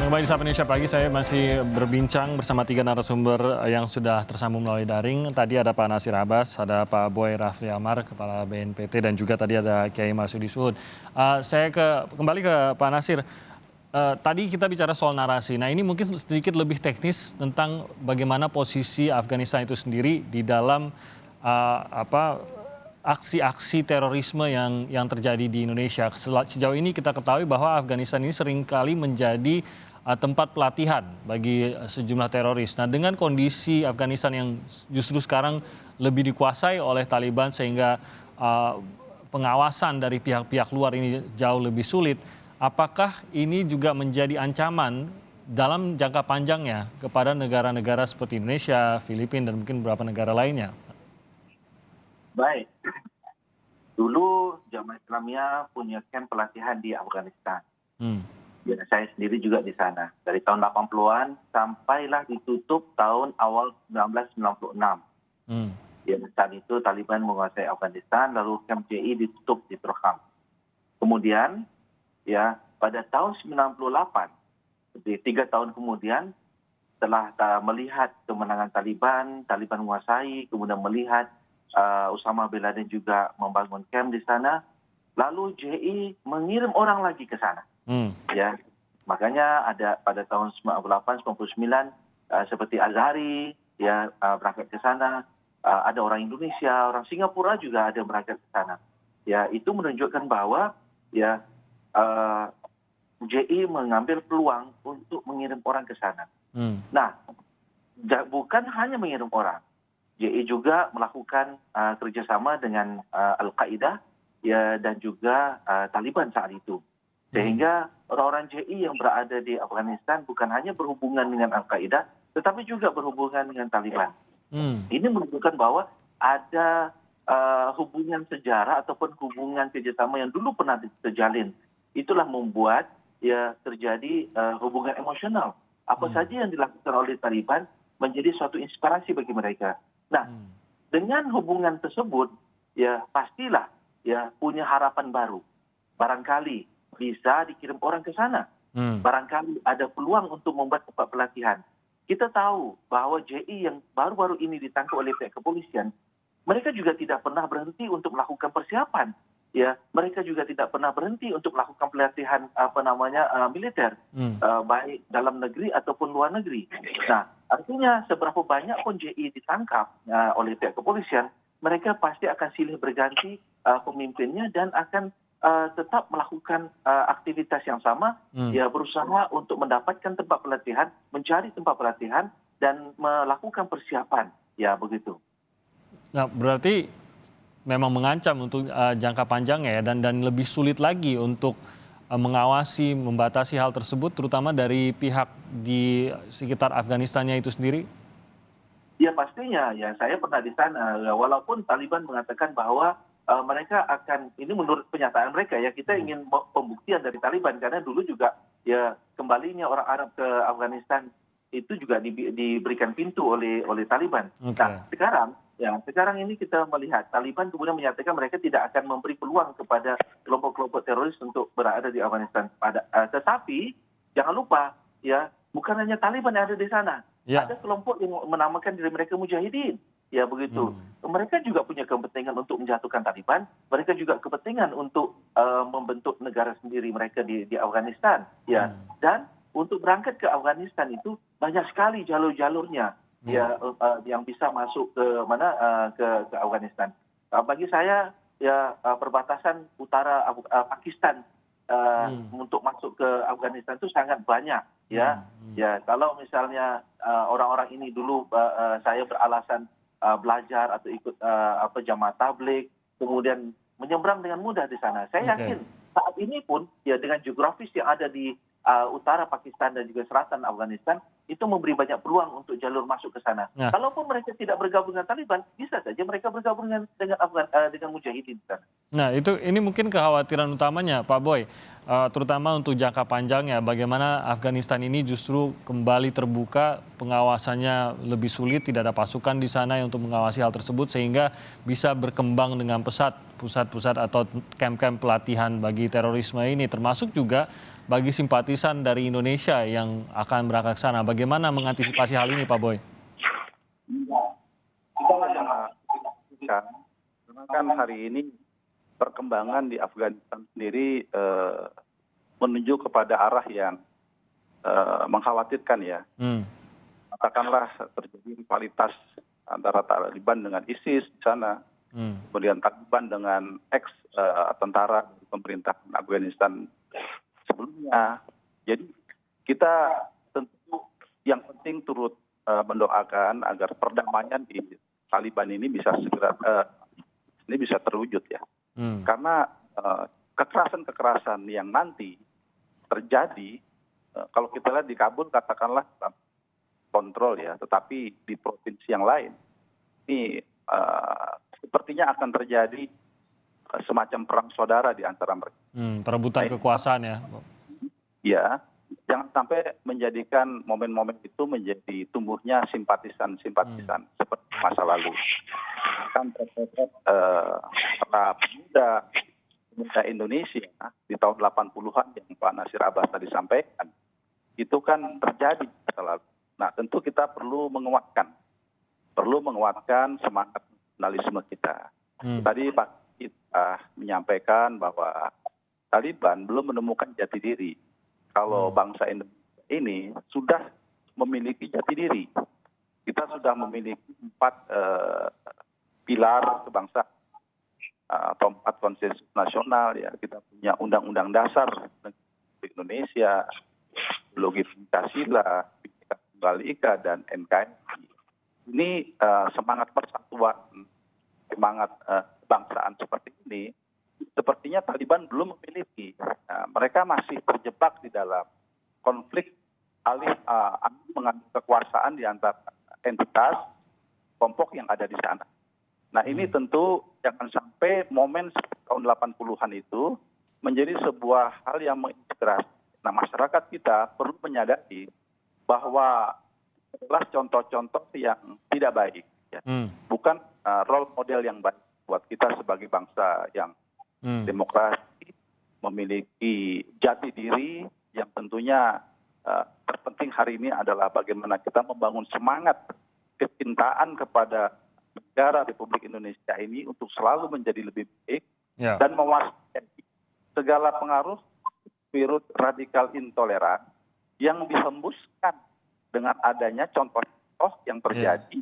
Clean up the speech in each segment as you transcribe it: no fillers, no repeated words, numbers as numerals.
Kembali di Sapa Indonesia Pagi, saya masih berbincang bersama 3 narasumber yang sudah tersambung melalui daring. Tadi ada Pak Nasir Abbas, ada Pak Boy Rafli Amar, Kepala BNPT, dan juga tadi ada Kiai Marsudi Suhud. Saya kembali ke Pak Nasir. Tadi kita bicara soal narasi. Nah, ini mungkin sedikit lebih teknis tentang bagaimana posisi Afghanistan itu sendiri di dalam aksi-aksi terorisme yang terjadi di Indonesia. Sejauh ini kita ketahui bahwa Afghanistan ini seringkali menjadi tempat pelatihan bagi sejumlah teroris. Nah, dengan kondisi Afghanistan yang justru sekarang lebih dikuasai oleh Taliban sehingga pengawasan dari pihak-pihak luar ini jauh lebih sulit, apakah ini juga menjadi ancaman dalam jangka panjangnya kepada negara-negara seperti Indonesia, Filipina, dan mungkin beberapa negara lainnya? Baik, dulu Jamaah Islamiyah punya camp pelatihan di Afghanistan. Ya, saya sendiri juga di sana. Dari tahun 80-an sampailah ditutup tahun awal 1996. Ya, saat itu Taliban menguasai Afghanistan, lalu camp JI ditutup di Troham. Kemudian, ya pada tahun 98, jadi 3 tahun kemudian, setelah melihat kemenangan Taliban menguasai, kemudian melihat Osama bin Laden juga membangun camp di sana, lalu JI mengirim orang lagi ke sana. Ya, makanya ada pada tahun 98, 99 seperti Azhari ya berangkat ke sana, ada orang Indonesia, orang Singapura juga ada berangkat ke sana. Ya, itu menunjukkan bahwa ya JI mengambil peluang untuk mengirim orang ke sana. Nah, bukan hanya mengirim orang, JI juga melakukan kerjasama dengan Al-Qaeda ya dan juga Taliban saat itu. Sehingga orang-orang JI yang berada di Afghanistan bukan hanya berhubungan dengan Al-Qaeda, tetapi juga berhubungan dengan Taliban. Ini menunjukkan bahwa ada hubungan sejarah ataupun hubungan kerjasama yang dulu pernah terjalin. Itulah membuat ya terjadi hubungan emosional. Apa saja yang dilakukan oleh Taliban menjadi suatu inspirasi bagi mereka. Nah, dengan hubungan tersebut, ya pastilah ya punya harapan baru. Barangkali bisa dikirim orang ke sana. Barangkali ada peluang untuk membuat tempat pelatihan. Kita tahu bahwa JI yang baru-baru ini ditangkap oleh pihak kepolisian, mereka juga tidak pernah berhenti untuk melakukan persiapan. Ya, mereka juga tidak pernah berhenti untuk melakukan pelatihan militer, baik dalam negeri ataupun luar negeri. Nah, artinya seberapa banyak pun JI ditangkap oleh pihak kepolisian, mereka pasti akan silih berganti pemimpinnya dan akan tetap melakukan aktivitas yang sama, ya berusaha untuk mendapatkan tempat pelatihan, mencari tempat pelatihan, dan melakukan persiapan, ya begitu. Nah, berarti memang mengancam untuk jangka panjang ya, dan lebih sulit lagi untuk mengawasi, membatasi hal tersebut, terutama dari pihak di sekitar Afghanistannya itu sendiri? Ya pastinya, ya saya pernah di sana, walaupun Taliban mengatakan bahwa mereka akan, ini menurut pernyataan mereka ya, kita ingin pembuktian dari Taliban karena dulu juga ya kembalinya orang Arab ke Afghanistan itu juga diberikan pintu oleh Taliban. Nah, sekarang ini kita melihat Taliban kemudian menyatakan mereka tidak akan memberi peluang kepada kelompok-kelompok teroris untuk berada di Afghanistan. Tetapi jangan lupa ya, bukan hanya Taliban yang ada di sana. Ada kelompok yang menamakan diri mereka mujahidin. Ya begitu. Mereka juga punya kepentingan untuk menjatuhkan Taliban. Mereka juga kepentingan untuk membentuk negara sendiri mereka di Afghanistan. Ya. Dan untuk berangkat ke Afghanistan itu banyak sekali jalur-jalurnya ya yang bisa masuk ke ke Afghanistan. Bagi saya ya perbatasan utara Pakistan untuk masuk ke Afghanistan itu sangat banyak ya. Ya kalau misalnya orang-orang ini dulu saya beralasan belajar atau ikut jamaah tabligh, kemudian menyeberang dengan mudah di sana. Saya yakin saat ini pun ya dengan geografis yang ada di utara Pakistan dan juga selatan Afghanistan itu memberi banyak peluang untuk jalur masuk ke sana. Kalaupun mereka tidak bergabung dengan Taliban, bisa saja mereka bergabung dengan mujahidin di sana. Nah, ini mungkin kekhawatiran utamanya, Pak Boy, terutama untuk jangka panjangnya, bagaimana Afghanistan ini justru kembali terbuka, pengawasannya lebih sulit, tidak ada pasukan di sana untuk mengawasi hal tersebut, sehingga bisa berkembang dengan pesat pusat-pusat atau camp-camp pelatihan bagi terorisme ini, termasuk juga bagi simpatisan dari Indonesia yang akan berangkat ke sana. Bagaimana mengantisipasi hal ini, Pak Boy? Karena kan hari ini perkembangan di Afghanistan sendiri menuju kepada arah yang mengkhawatirkan ya. Katakanlah terjadi rivalitas antara Taliban dengan ISIS di sana, kemudian Taliban dengan tentara pemerintahan Afghanistan sebelumnya. Jadi kita tentu yang penting turut mendoakan agar perdamaian di Taliban ini bisa segera bisa terwujud ya. Karena kekerasan-kekerasan yang nanti terjadi, kalau kita lihat di Kabul katakanlah kontrol ya, tetapi di provinsi yang lain ini sepertinya akan terjadi semacam perang saudara di antara mereka. Perebutan kekuasaan ya. Ya, jangan sampai menjadikan momen-momen itu menjadi tumbuhnya simpatisan-simpatisan seperti masa lalu. Kan para pemuda Indonesia di tahun 80-an yang Pak Nasir Abbas tadi sampaikan, itu kan terjadi masa lalu. Nah, tentu kita perlu menguatkan semangat nasionalisme kita. Tadi Pak kita menyampaikan bahwa Taliban belum menemukan jati diri. Kalau bangsa Indonesia ini sudah memiliki jati diri. Kita sudah memiliki 4 pilar kebangsaan atau 4 konsensus nasional ya. Kita punya Undang-Undang Dasar Indonesia, Ideologi Pancasila, Bhinneka Tunggal Ika, dan NKRI. Ini semangat persatuan, semangat kebangsaan seperti ini, sepertinya Taliban belum memiliki. Mereka masih terjebak di dalam konflik alih mengambil kekuasaan di antara entitas kelompok yang ada di sana. Nah, ini tentu jangan sampai momen tahun 80-an itu menjadi sebuah hal yang menginspirasi. Nah, masyarakat kita perlu menyadari bahwa adalah contoh-contoh yang tidak baik, ya. Bukan role model yang baik buat kita sebagai bangsa yang demokrasi, memiliki jati diri yang tentunya terpenting hari ini adalah bagaimana kita membangun semangat kecintaan kepada negara Republik Indonesia ini untuk selalu menjadi lebih baik dan mewaspadai segala pengaruh virus radikal intoleran yang dihembuskan dengan adanya contoh-contoh yang terjadi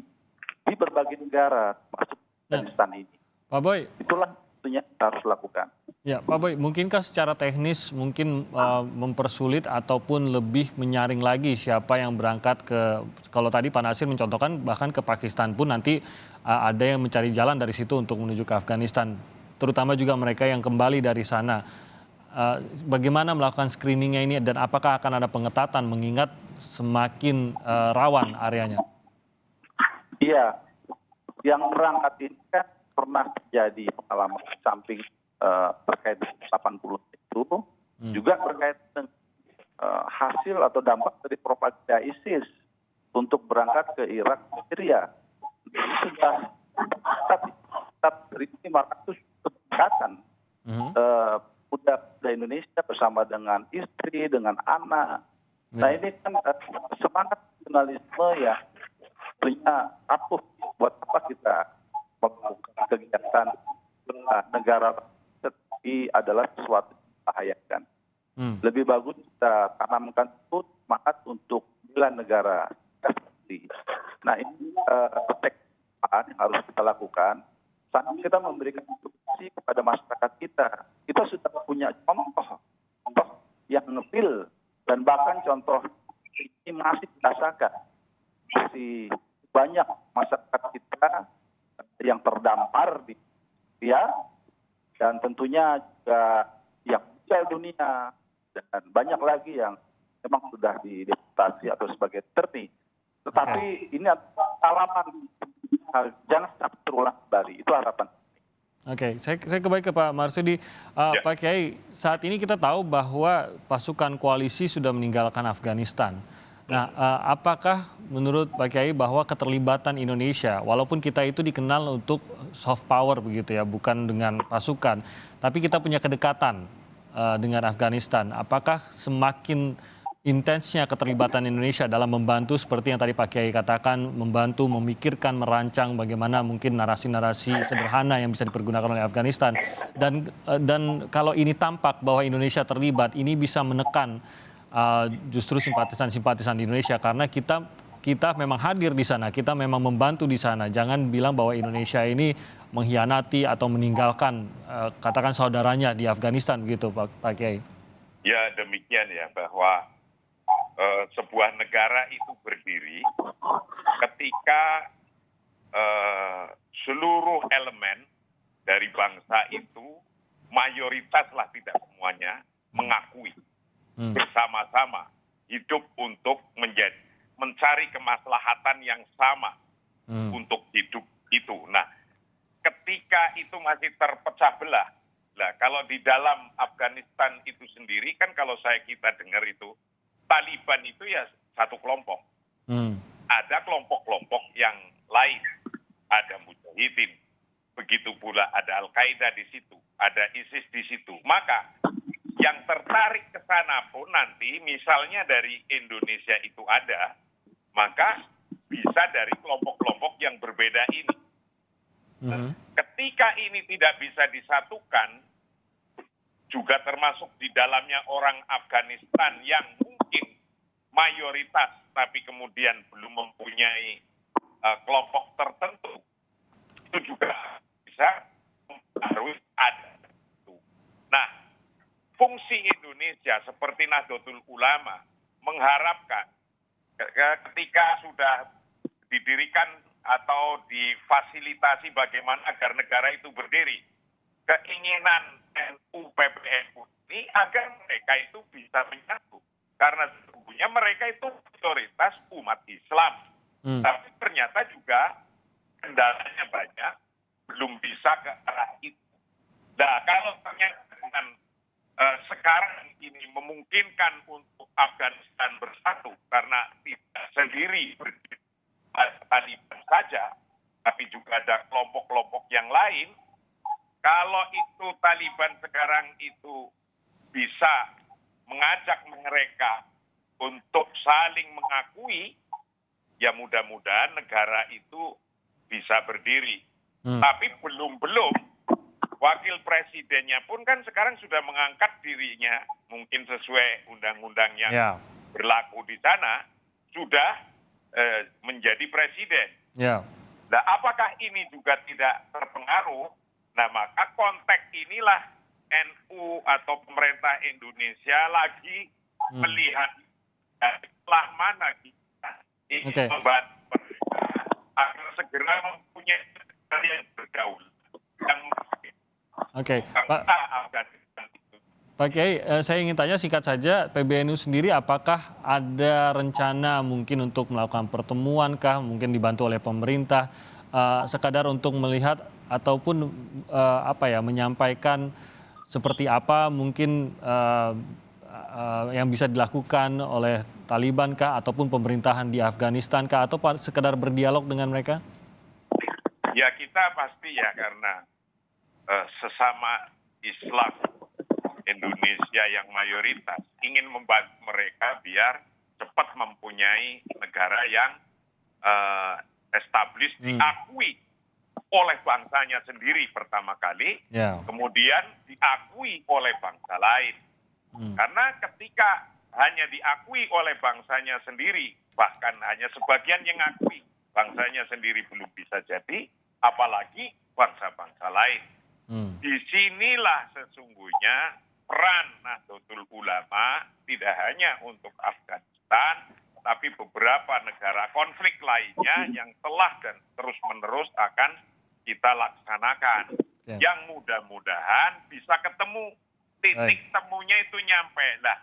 di berbagai negara, termasuk Afghanistan ini. Pak Boy, itulah tentunya kita harus lakukan. Ya, Pak Boy, mungkinkah secara teknis mungkin mempersulit ataupun lebih menyaring lagi siapa yang berangkat kalau tadi Pak Nasir mencontohkan bahkan ke Pakistan pun nanti ada yang mencari jalan dari situ untuk menuju ke Afghanistan, terutama juga mereka yang kembali dari sana. Bagaimana melakukan screeningnya ini dan apakah akan ada pengetatan mengingat semakin rawan areanya? Iya, yang berangkat ini kan pernah terjadi pengalaman samping terkait 80 itu juga terkait dengan hasil atau dampak dari propaganda ISIS untuk berangkat ke Irak dan Syria. Sudah dari 500 keberangkatan budak Indonesia bersama dengan istri, dengan anak. Nah, ini kan semangat nasionalisme ya tentunya rapuh. Buat apa kita melakukan kegiatan negara tetapi adalah sesuatu yang membahayakan. Lebih bagus kita tanamkan semangat untuk bela negara. Nah, ini yang harus kita lakukan. Sambil kita memberikan edukasi kepada masyarakat kita. Kita sudah punya contoh yang real dan bahkan contoh ini masih dirasakan. Masih banyak masyarakat kita yang terdampar di dan tentunya juga yang meninggal dunia dan banyak lagi yang memang sudah dideportasi atau sebagai terni. Tetapi ini alaman jangan sampai terulang kembali. Itu harapan. Oke, saya kembali ke Pak Marsudi. Pak Kiai, saat ini kita tahu bahwa pasukan koalisi sudah meninggalkan Afghanistan. Nah, apakah menurut Pak Kiai bahwa keterlibatan Indonesia, walaupun kita itu dikenal untuk soft power begitu ya, bukan dengan pasukan, tapi kita punya kedekatan dengan Afghanistan. Apakah semakin intensnya keterlibatan Indonesia dalam membantu seperti yang tadi Pak Kiai katakan, membantu memikirkan, merancang bagaimana mungkin narasi-narasi sederhana yang bisa dipergunakan oleh Afghanistan. Dan kalau ini tampak bahwa Indonesia terlibat, ini bisa menekan justru simpatisan-simpatisan di Indonesia karena kita memang hadir di sana, kita memang membantu di sana. Jangan bilang bahwa Indonesia ini mengkhianati atau meninggalkan katakan saudaranya di Afghanistan begitu Pak Kiai. Ya demikian ya, bahwa sebuah negara itu berdiri ketika seluruh elemen dari bangsa itu mayoritas lah, tidak semuanya, mengakui bersama-sama hidup untuk mencari kemaslahatan yang sama untuk hidup itu. Nah, ketika itu masih terpecah belah, kalau di dalam Afghanistan itu sendiri kan kalau kita dengar itu Taliban itu ya satu kelompok. Ada kelompok-kelompok yang lain, ada Mujahidin, begitu pula ada Al-Qaeda di situ, ada ISIS di situ. Maka yang tertarik ke sana pun nanti misalnya dari Indonesia itu ada, maka bisa dari kelompok-kelompok yang berbeda ini. Ketika ini tidak bisa disatukan, juga termasuk di dalamnya orang Afghanistan yang mungkin mayoritas tapi kemudian belum mempunyai kelompok tertentu, itu juga bisa harus ada. Nah, fungsi Indonesia seperti Nahdlatul Ulama mengharapkan ketika sudah didirikan atau difasilitasi bagaimana agar negara itu berdiri, keinginan NU PBNU ini agar mereka itu bisa menyatu. Karena sesungguhnya mereka itu mayoritas umat Islam. Tapi ternyata juga kendalanya banyak, belum bisa ke arah itu. Nah, kalau ternyata dengan sekarang ini memungkinkan untuk Afghanistan bersatu, karena tidak sendiri berdiri Taliban saja, tapi juga ada kelompok-kelompok yang lain. Kalau itu Taliban sekarang itu bisa mengajak mereka untuk saling mengakui, ya mudah-mudahan negara itu bisa berdiri. Tapi belum wakil presidennya pun kan sekarang sudah mengangkat dirinya, mungkin sesuai undang-undang yang berlaku di sana, sudah menjadi presiden. Nah, apakah ini juga tidak terpengaruh? Nah, maka konteks inilah NU atau pemerintah Indonesia lagi melihat celah mana kita ingin membantu mereka agar segera mempunyai negara yang berdaulat. Pak Kiai, saya ingin tanya singkat saja, PBNU sendiri apakah ada rencana mungkin untuk melakukan pertemuan kah, mungkin dibantu oleh pemerintah, sekadar untuk melihat ataupun menyampaikan seperti apa mungkin yang bisa dilakukan oleh Taliban kah ataupun pemerintahan di Afghanistan kah atau sekadar berdialog dengan mereka? Ya kita pasti ya, karena sesama Islam Indonesia yang mayoritas ingin membantu mereka biar cepat mempunyai negara yang established, diakui oleh bangsanya sendiri pertama kali, kemudian diakui oleh bangsa lain. Karena ketika hanya diakui oleh bangsanya sendiri, bahkan hanya sebagian yang ngakui, bangsanya sendiri belum bisa jadi, apalagi bangsa-bangsa lain. Disinilah sesungguhnya peran Nahdlatul Ulama tidak hanya untuk Afghanistan, tapi beberapa negara konflik lainnya yang telah dan terus-menerus akan kita laksanakan. Yang mudah-mudahan bisa ketemu titik temunya itu nyampe. Nah,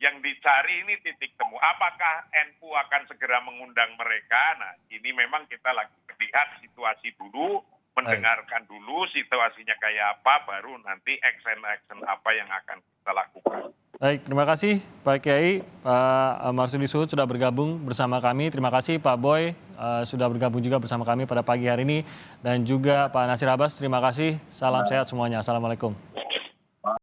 yang dicari ini titik temu. Apakah NU akan segera mengundang mereka? Nah, ini memang kita lagi lihat situasi dulu, mendengarkan dulu situasinya kayak apa, baru nanti action apa yang akan kita lakukan. Baik, terima kasih Pak Kiai, Pak Marsudi Suhud sudah bergabung bersama kami. Terima kasih Pak Boy sudah bergabung juga bersama kami pada pagi hari ini. Dan juga Pak Nasir Abbas, terima kasih. Salam sehat semuanya. Assalamualaikum.